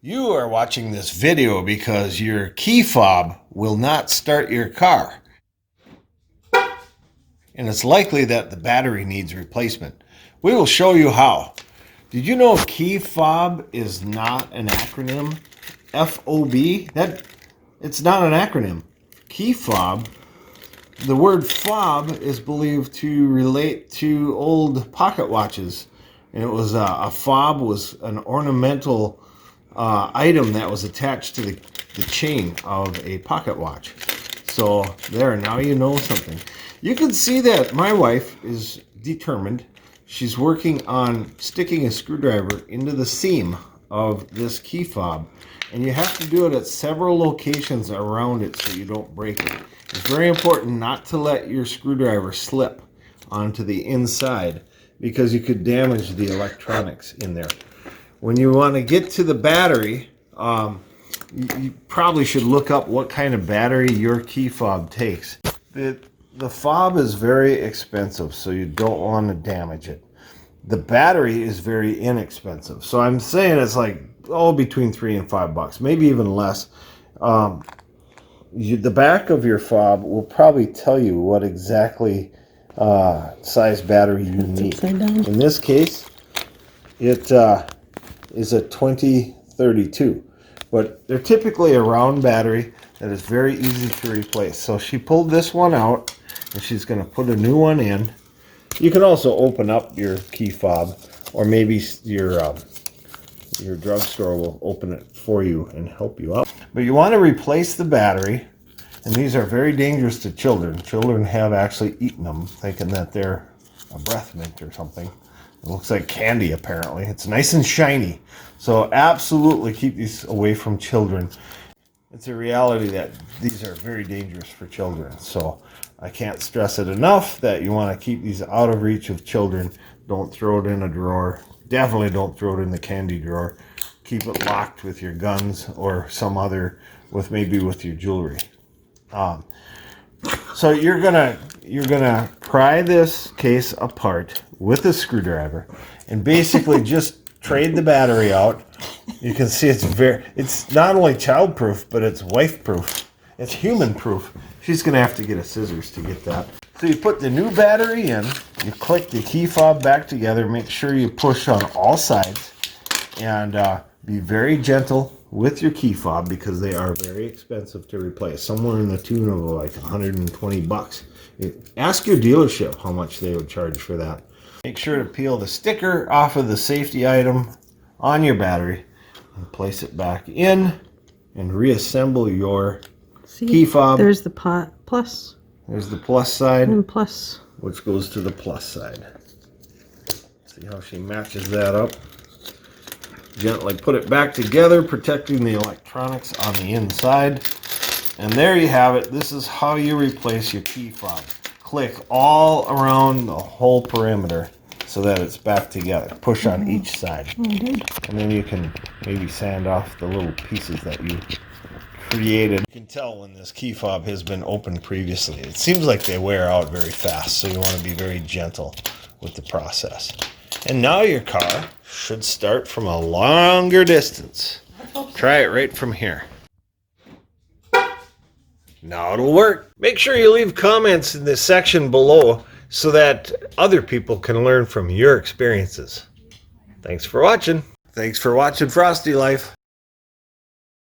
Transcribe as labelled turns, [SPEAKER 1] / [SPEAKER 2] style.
[SPEAKER 1] You are watching this video because your key fob will not start your car. And it's likely that the battery needs replacement. We will show you how. Did you know key fob is not an acronym? FOB? It's not an acronym. Key fob. The word fob is believed to relate to old pocket watches. And it was a fob was an ornamental item that was attached to the chain of a pocket watch. So there, now you know something. You can see that my wife is determined. She's working on sticking a screwdriver into the seam of this key fob. And you have to do it at several locations around it so you don't break it. It's very important not to let your screwdriver slip onto the inside because you could damage the electronics in there. When you want to get to the battery, you probably should look up what kind of battery your key fob takes. The fob is very expensive, so you don't want to damage it. The battery is very inexpensive, so I'm saying it's like between $3 and $5, maybe even less. The back of your fob will probably tell you what exactly size battery you need. In this case, it is a 2032, but they're typically a round battery that is very easy to replace. So she pulled this one out and she's going to put a new one in. You can also open up your key fob, or maybe your drugstore will open it for you and help you out. But you want to replace the battery, and these are very dangerous to children. Children have actually eaten them thinking that they're a breath mint or something. It looks like candy, apparently. It's nice and shiny. So absolutely keep these away from children. It's a reality that these are very dangerous for children. So I can't stress it enough that you want to keep these out of reach of children. Don't throw it in a drawer. Definitely don't throw it in the candy drawer. Keep it locked with your guns or some other, maybe with your jewelry. So you're gonna pry this case apart with a screwdriver and basically just trade the battery out. You can see it's not only child-proof, but it's wife-proof. It's human-proof. She's gonna have to get a scissors to get that. So you put the new battery in, you click the key fob back together, make sure you push on all sides, and be very gentle with your key fob because they are very expensive to replace, somewhere in the tune of like $120. Ask your dealership how much they would charge for that. Make sure to peel the sticker off of the safety item on your battery and place it back in and reassemble your key fob.
[SPEAKER 2] There's the plus.
[SPEAKER 1] There's the plus side,
[SPEAKER 2] and plus,
[SPEAKER 1] which goes to the plus side. See how she matches that up. Gently put it back together, protecting the electronics on the inside. And there you have it. This is how you replace your key fob. Click all around the whole perimeter so that it's back together. Push on each side. And then you can maybe sand off the little pieces that you created. You can tell when this key fob has been opened previously. It seems like they wear out very fast, so you want to be very gentle with the process. And now your car should start from a longer distance. Try it right from here. Now it'll work. Make sure you leave comments in the section below so that other people can learn from your experiences. Thanks for watching. Thanks for watching Frosty Life.